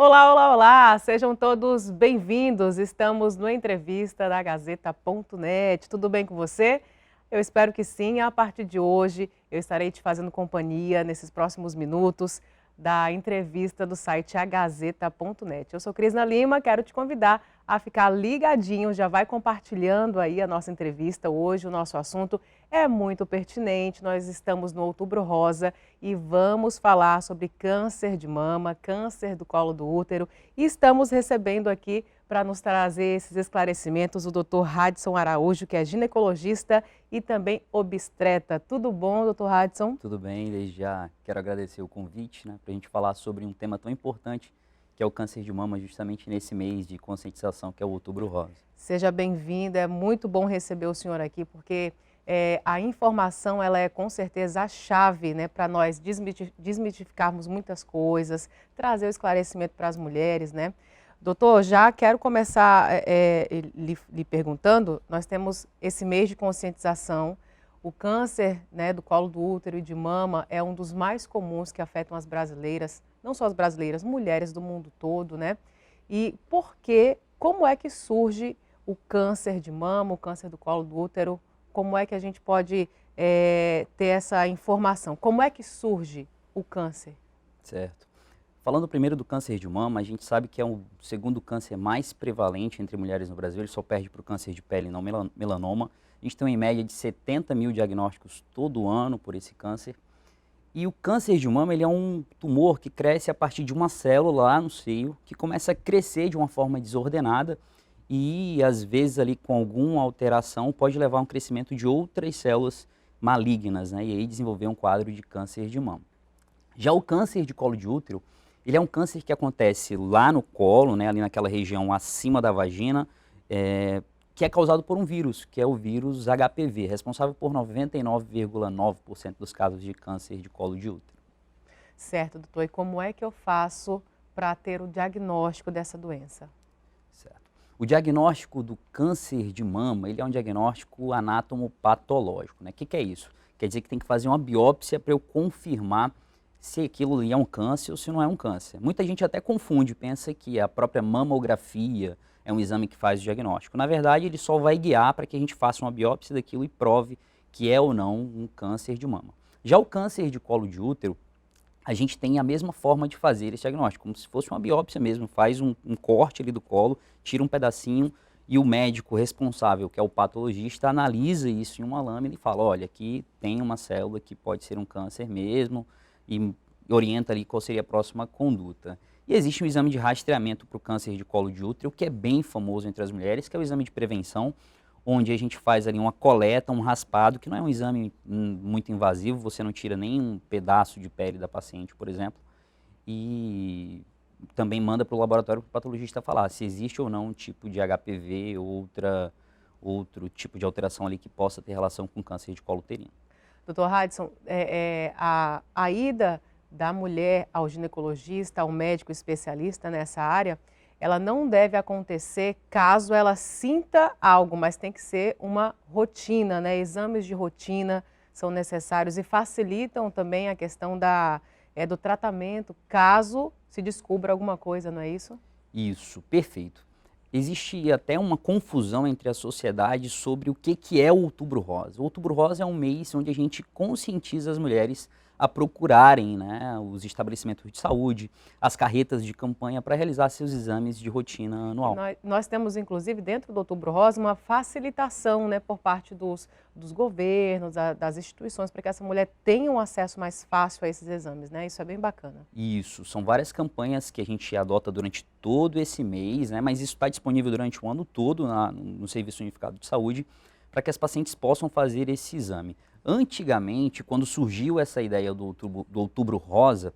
Olá, olá, olá! Sejam todos bem-vindos. Estamos no Entrevista da Gazeta.net. Tudo bem com você? Eu espero que sim. A partir de hoje, eu estarei te fazendo companhia nesses próximos minutos da entrevista do site agazeta.net. Eu sou Crisna Lima, quero te convidar a ficar ligadinho, já vai compartilhando aí a nossa entrevista. Hoje o nosso assunto é muito pertinente, nós estamos no Outubro Rosa e vamos falar sobre câncer de mama, câncer do colo do útero e estamos recebendo aqui para nos trazer esses esclarecimentos o Dr. Radisson Araújo, que é ginecologista e também obstetra. Tudo bom, Dr. Radisson? Tudo bem, desde já quero agradecer o convite, para a gente falar sobre um tema tão importante que é o câncer de mama, justamente nesse mês de conscientização que é o Outubro Rosa. Seja bem-vindo, é muito bom receber o senhor aqui, porque a informação ela é com certeza a chave, para nós desmitificarmos muitas coisas, trazer o esclarecimento para as mulheres, né? Doutor, já quero começar lhe perguntando, nós temos esse mês de conscientização, o câncer do colo do útero e de mama é um dos mais comuns que afetam as brasileiras, não só as brasileiras, mulheres do mundo todo, né? E como é que surge o câncer de mama, o câncer do colo do útero? Como é que a gente pode ter essa informação? Como é que surge o câncer? Certo. Falando primeiro do câncer de mama, a gente sabe que é o segundo câncer mais prevalente entre mulheres no Brasil, ele só perde para o câncer de pele, não melanoma. A gente tem em média de 70 mil diagnósticos todo ano por esse câncer. E o câncer de mama ele é um tumor que cresce a partir de uma célula lá no seio, que começa a crescer de uma forma desordenada e, às vezes, ali com alguma alteração, pode levar a um crescimento de outras células malignas, e aí desenvolver um quadro de câncer de mama. Já o câncer de colo de útero, ele é um câncer que acontece lá no colo, ali naquela região acima da vagina, que é causado por um vírus, que é o vírus HPV, responsável por 99,9% dos casos de câncer de colo de útero. Certo, doutor. E como é que eu faço para ter o diagnóstico dessa doença? Certo. O diagnóstico do câncer de mama, ele é um diagnóstico anatomopatológico, O que é isso? Quer dizer que tem que fazer uma biópsia para eu confirmar se aquilo ali é um câncer ou se não é um câncer. Muita gente até confunde, pensa que a própria mamografia é um exame que faz o diagnóstico. Na verdade, ele só vai guiar para que a gente faça uma biópsia daquilo e prove que é ou não um câncer de mama. Já o câncer de colo de útero, a gente tem a mesma forma de fazer esse diagnóstico, como se fosse uma biópsia mesmo, faz um corte ali do colo, tira um pedacinho e o médico responsável, que é o patologista, analisa isso em uma lâmina e fala, olha, aqui tem uma célula que pode ser um câncer mesmo e orienta ali qual seria a próxima conduta. E existe um exame de rastreamento para o câncer de colo de útero, que é bem famoso entre as mulheres, que é o exame de prevenção, onde a gente faz ali uma coleta, um raspado, que não é um exame muito invasivo, você não tira nem um pedaço de pele da paciente, por exemplo, e também manda para o laboratório para o patologista falar se existe ou não um tipo de HPV ou outro tipo de alteração ali que possa ter relação com câncer de colo uterino. Doutor Radisson, a ida da mulher ao ginecologista, ao médico especialista nessa área, ela não deve acontecer caso ela sinta algo, mas tem que ser uma rotina, Exames de rotina são necessários e facilitam também a questão do tratamento, caso se descubra alguma coisa, não é isso? Isso, perfeito. Existe até uma confusão entre a sociedade sobre o que é o Outubro Rosa. O Outubro Rosa é um mês onde a gente conscientiza as mulheres a procurarem os estabelecimentos de saúde, as carretas de campanha para realizar seus exames de rotina anual. Nós temos, inclusive, dentro do Outubro Rosa, uma facilitação por parte dos governos, das instituições, para que essa mulher tenha um acesso mais fácil a esses exames, Isso é bem bacana. Isso, são várias campanhas que a gente adota durante todo esse mês, mas isso está disponível durante o ano todo no Serviço Unificado de Saúde, para que as pacientes possam fazer esse exame. Antigamente, quando surgiu essa ideia do Outubro Rosa,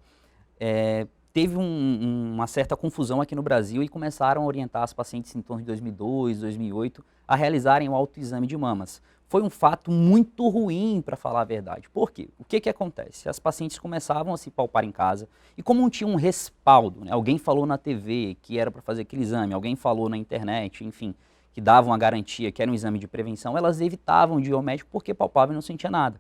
teve uma certa confusão aqui no Brasil e começaram a orientar as pacientes em torno de 2002, 2008 a realizarem o autoexame de mamas. Foi um fato muito ruim, para falar a verdade. Por quê? O que acontece? As pacientes começavam a se palpar em casa e como não tinha um respaldo, alguém falou na TV que era para fazer aquele exame, alguém falou na internet, enfim, que davam a garantia que era um exame de prevenção, elas evitavam de ir ao médico porque palpavam e não sentia nada.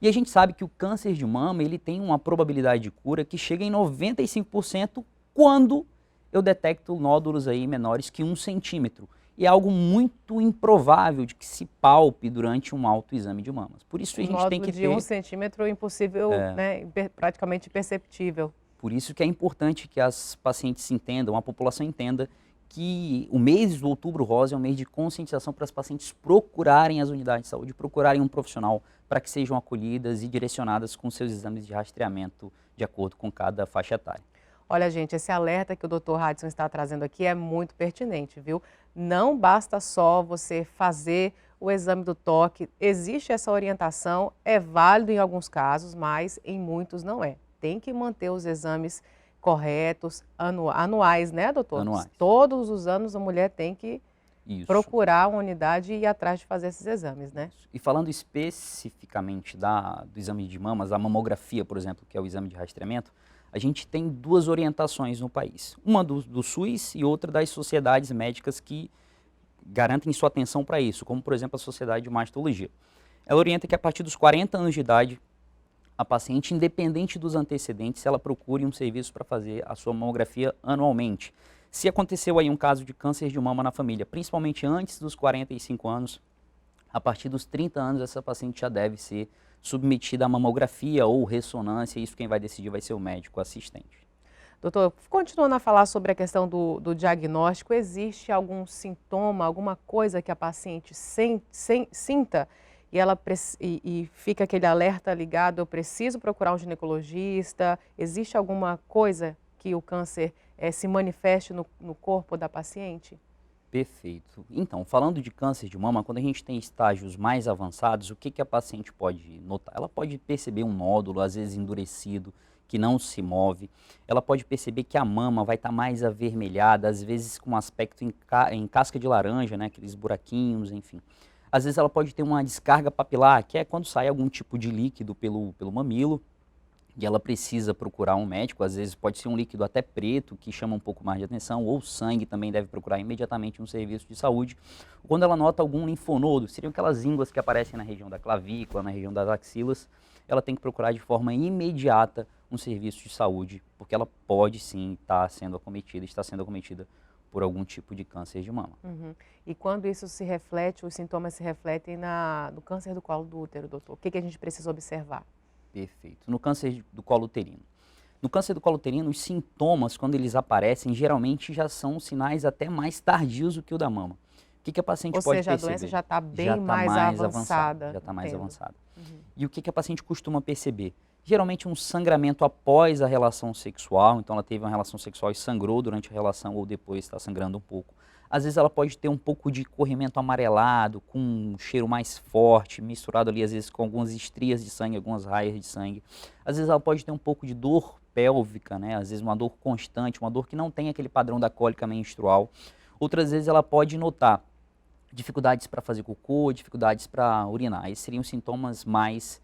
E a gente sabe que o câncer de mama ele tem uma probabilidade de cura que chega em 95% quando eu detecto nódulos aí menores que 1 centímetro. E é algo muito improvável de que se palpe durante um autoexame de mamas. Por isso a Um gente tem nódulo que de 1 ter... centímetro impossível, né, praticamente imperceptível. Por isso que é importante que as pacientes entendam, a população entenda que o mês do Outubro Rosa é um mês de conscientização para as pacientes procurarem as unidades de saúde, procurarem um profissional para que sejam acolhidas e direcionadas com seus exames de rastreamento de acordo com cada faixa etária. Olha, gente, esse alerta que o Dr. Hadson está trazendo aqui é muito pertinente, viu? Não basta só você fazer o exame do toque, existe essa orientação, é válido em alguns casos, mas em muitos não é. Tem que manter os exames corretos, anuais, né, doutor? Anuais. Todos os anos a mulher tem que Isso. procurar uma unidade e ir atrás de fazer esses exames, né? E falando especificamente do exame de mamas, a mamografia, por exemplo, que é o exame de rastreamento, a gente tem 2 orientações no país. Uma do SUS e outra das sociedades médicas que garantem sua atenção para isso, como, por exemplo, a Sociedade de Mastologia. Ela orienta que a partir dos 40 anos de idade, a paciente, independente dos antecedentes, ela procure um serviço para fazer a sua mamografia anualmente. Se aconteceu aí um caso de câncer de mama na família, principalmente antes dos 45 anos, a partir dos 30 anos essa paciente já deve ser submetida a mamografia ou ressonância, isso quem vai decidir vai ser o médico assistente. Doutor, continuando a falar sobre a questão do diagnóstico, existe algum sintoma, alguma coisa que a paciente sinta e ela e fica aquele alerta ligado, eu preciso procurar um ginecologista? Existe alguma coisa que o câncer se manifeste no corpo da paciente? Perfeito. Então, falando de câncer de mama, quando a gente tem estágios mais avançados, o que a paciente pode notar? Ela pode perceber um nódulo, às vezes endurecido, que não se move. Ela pode perceber que a mama vai estar mais avermelhada, às vezes com um aspecto em casca de laranja, né, aqueles buraquinhos, enfim. Às vezes ela pode ter uma descarga papilar, que é quando sai algum tipo de líquido pelo mamilo, e ela precisa procurar um médico, às vezes pode ser um líquido até preto, que chama um pouco mais de atenção, ou sangue, também deve procurar imediatamente um serviço de saúde. Quando ela nota algum linfonodo, seriam aquelas ínguas que aparecem na região da clavícula, na região das axilas, ela tem que procurar de forma imediata um serviço de saúde, porque ela pode sim estar sendo acometida por algum tipo de câncer de mama. Uhum. E quando isso se reflete, os sintomas se refletem no câncer do colo do útero, doutor, o que a gente precisa observar? Perfeito. No câncer do colo uterino. No câncer do colo uterino, os sintomas, quando eles aparecem, geralmente já são sinais até mais tardios do que o da mama. O que a paciente pode perceber? Ou seja, a doença já está bem mais avançada. Já está mais Entendo. avançada. Uhum. E o que a paciente costuma perceber? Geralmente um sangramento após a relação sexual, então ela teve uma relação sexual e sangrou durante a relação ou depois está sangrando um pouco. Às vezes ela pode ter um pouco de corrimento amarelado, com um cheiro mais forte, misturado ali às vezes com algumas estrias de sangue, algumas raias de sangue. Às vezes ela pode ter um pouco de dor pélvica, né? Às vezes uma dor constante, uma dor que não tem aquele padrão da cólica menstrual. Outras vezes ela pode notar dificuldades para fazer cocô, dificuldades para urinar. Esses seriam sintomas mais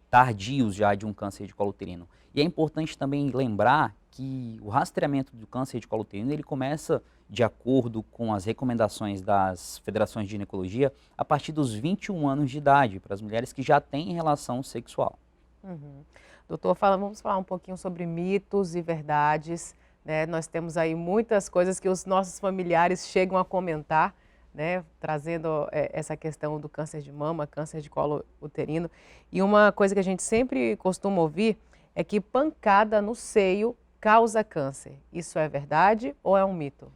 tardios já de um câncer de colo uterino. E é importante também lembrar que o rastreamento do câncer de colo uterino ele começa de acordo com as recomendações das federações de ginecologia a partir dos 21 anos de idade, para as mulheres que já têm relação sexual. Uhum. Doutor, vamos falar um pouquinho sobre mitos e verdades, né? Nós temos aí muitas coisas que os nossos familiares chegam a comentar, né, trazendo essa questão do câncer de mama, câncer de colo uterino. E uma coisa que a gente sempre costuma ouvir é que pancada no seio causa câncer. Isso é verdade ou é um mito?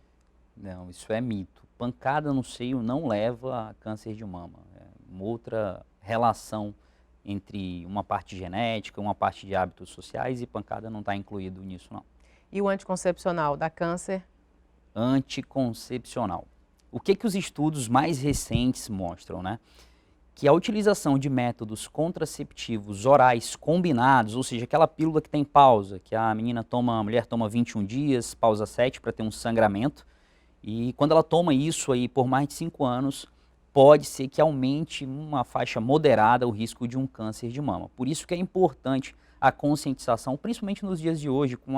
Não, isso é mito. Pancada no seio não leva a câncer de mama. É uma outra relação entre uma parte genética, uma parte de hábitos sociais e pancada não está incluído nisso, não. E o anticoncepcional dá câncer? Anticoncepcional. O que os estudos mais recentes mostram, né? Que a utilização de métodos contraceptivos orais combinados, ou seja, aquela pílula que tem pausa, que a mulher toma 21 dias, pausa 7 para ter um sangramento, e quando ela toma isso aí por mais de 5 anos, pode ser que aumente uma faixa moderada o risco de um câncer de mama. Por isso que é importante a conscientização, principalmente nos dias de hoje, com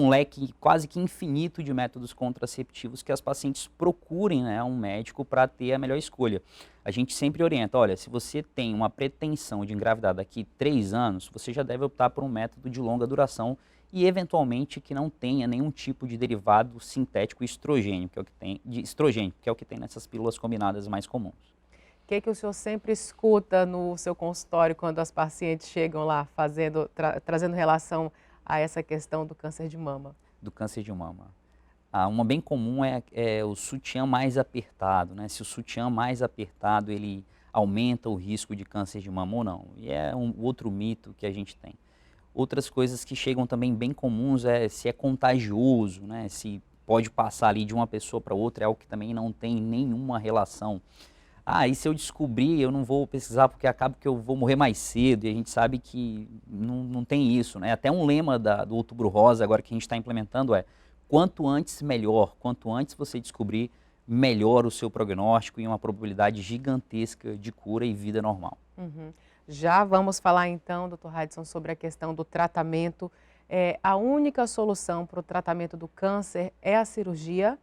um leque quase que infinito de métodos contraceptivos, que as pacientes procurem, né, um médico para ter a melhor escolha. A gente sempre orienta, olha, se você tem uma pretensão de engravidar daqui 3 anos, você já deve optar por um método de longa duração e eventualmente que não tenha nenhum tipo de derivado sintético estrogênio, que é o que tem, de estrogênio, que é o que tem nessas pílulas combinadas mais comuns. O que o senhor sempre escuta no seu consultório quando as pacientes chegam lá trazendo relação a essa questão do câncer de mama? Do câncer de mama. Uma bem comum é o sutiã mais apertado, né? Se o sutiã mais apertado, ele aumenta o risco de câncer de mama ou não. E é um outro mito que a gente tem. Outras coisas que chegam também bem comuns é se é contagioso, né? Se pode passar ali de uma pessoa para outra, é algo que também não tem nenhuma relação. E se eu descobrir, eu não vou pesquisar porque acaba que eu vou morrer mais cedo, e a gente sabe que não tem isso, né? Até um lema do Outubro Rosa agora que a gente está implementando é: quanto antes melhor, quanto antes você descobrir, melhor o seu prognóstico e uma probabilidade gigantesca de cura e vida normal. Uhum. Já vamos falar então, Dr. Hadson, sobre a questão do tratamento. A única solução para o tratamento do câncer é a cirurgia?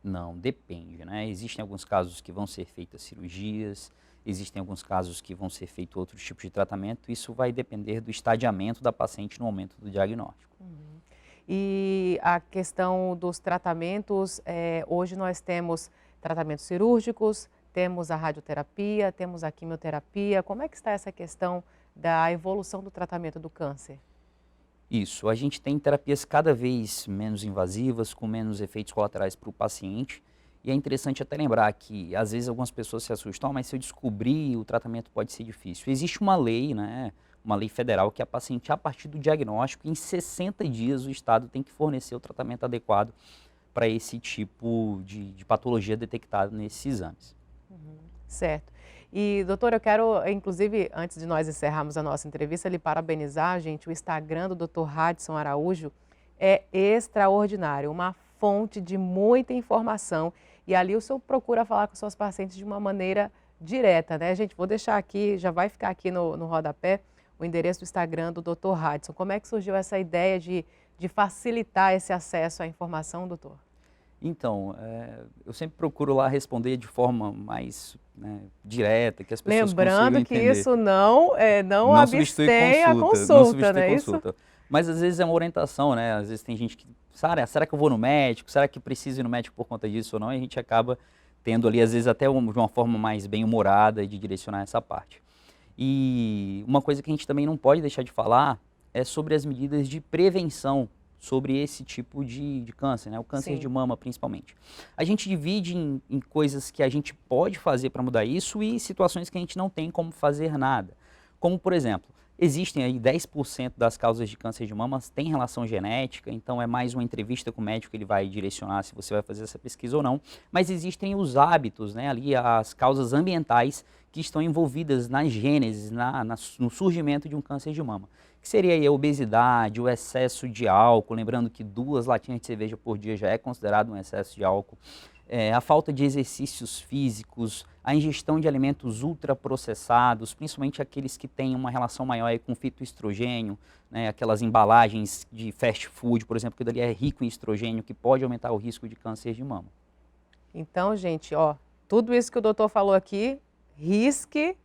Não, depende, né? Existem alguns casos que vão ser feitas cirurgias, existem alguns casos que vão ser feito outros tipos de tratamento, isso vai depender do estadiamento da paciente no momento do diagnóstico. Uhum. E a questão dos tratamentos, hoje nós temos tratamentos cirúrgicos, temos a radioterapia, temos a quimioterapia. Como é que está essa questão da evolução do tratamento do câncer? Isso, a gente tem terapias cada vez menos invasivas, com menos efeitos colaterais para o paciente. E é interessante até lembrar que, às vezes, algumas pessoas se assustam, mas se eu descobrir, o tratamento pode ser difícil. Existe uma lei, né, uma lei federal, que a paciente, a partir do diagnóstico, em 60 dias, o Estado tem que fornecer o tratamento adequado para esse tipo de patologia detectada nesses exames. Certo. E, doutor, eu quero, inclusive, antes de nós encerrarmos a nossa entrevista, lhe parabenizar, gente. O Instagram do Dr. Hadson Araújo é extraordinário, uma fonte de muita informação. E ali o senhor procura falar com suas pacientes de uma maneira direta, né, gente? Vou deixar aqui, já vai ficar aqui no rodapé, o endereço do Instagram do Dr. Hadson. Como é que surgiu essa ideia de facilitar esse acesso à informação, doutor? Então, eu sempre procuro lá responder de forma mais, né, direta, que as pessoas consigam entender. Lembrando que isso não abstém a não consulta, substitui não é isso? consulta. Mas às vezes é uma orientação, né? Às vezes tem gente que, será que eu vou no médico? Será que preciso ir no médico por conta disso ou não? E a gente acaba tendo ali, às vezes, até de uma forma mais bem-humorada de direcionar essa parte. E uma coisa que a gente também não pode deixar de falar é sobre as medidas de prevenção sobre esse tipo de câncer, né? O câncer de mama principalmente. A gente divide em coisas que a gente pode fazer para mudar isso e situações que a gente não tem como fazer nada. Como, por exemplo, existem aí 10% das causas de câncer de mama têm relação genética, então é mais uma entrevista com o médico que ele vai direcionar se você vai fazer essa pesquisa ou não. Mas existem os hábitos, né? Ali as causas ambientais que estão envolvidas na gênese, no surgimento de um câncer de mama. Que seria aí a obesidade, o excesso de álcool, lembrando que 2 latinhas de cerveja por dia já é considerado um excesso de álcool, a falta de exercícios físicos, a ingestão de alimentos ultraprocessados, principalmente aqueles que têm uma relação maior aí com fitoestrogênio, né, aquelas embalagens de fast food, por exemplo, que dali é rico em estrogênio, que pode aumentar o risco de câncer de mama. Então, gente, tudo isso que o doutor falou aqui, risque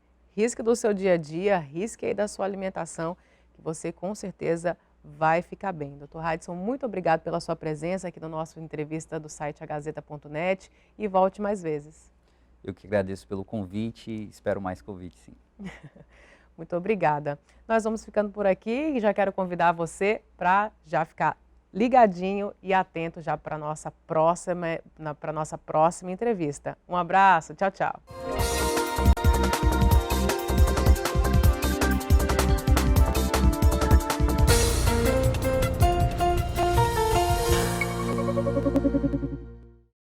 do seu dia a dia, risque aí da sua alimentação, que você com certeza vai ficar bem. Dr. Hadson, muito obrigado pela sua presença aqui no nosso entrevista do site agazeta.net e volte mais vezes. Eu que agradeço pelo convite e espero mais convite, sim. Muito obrigada. Nós vamos ficando por aqui e já quero convidar você para já ficar ligadinho e atento já para a nossa próxima entrevista. Um abraço, tchau, tchau.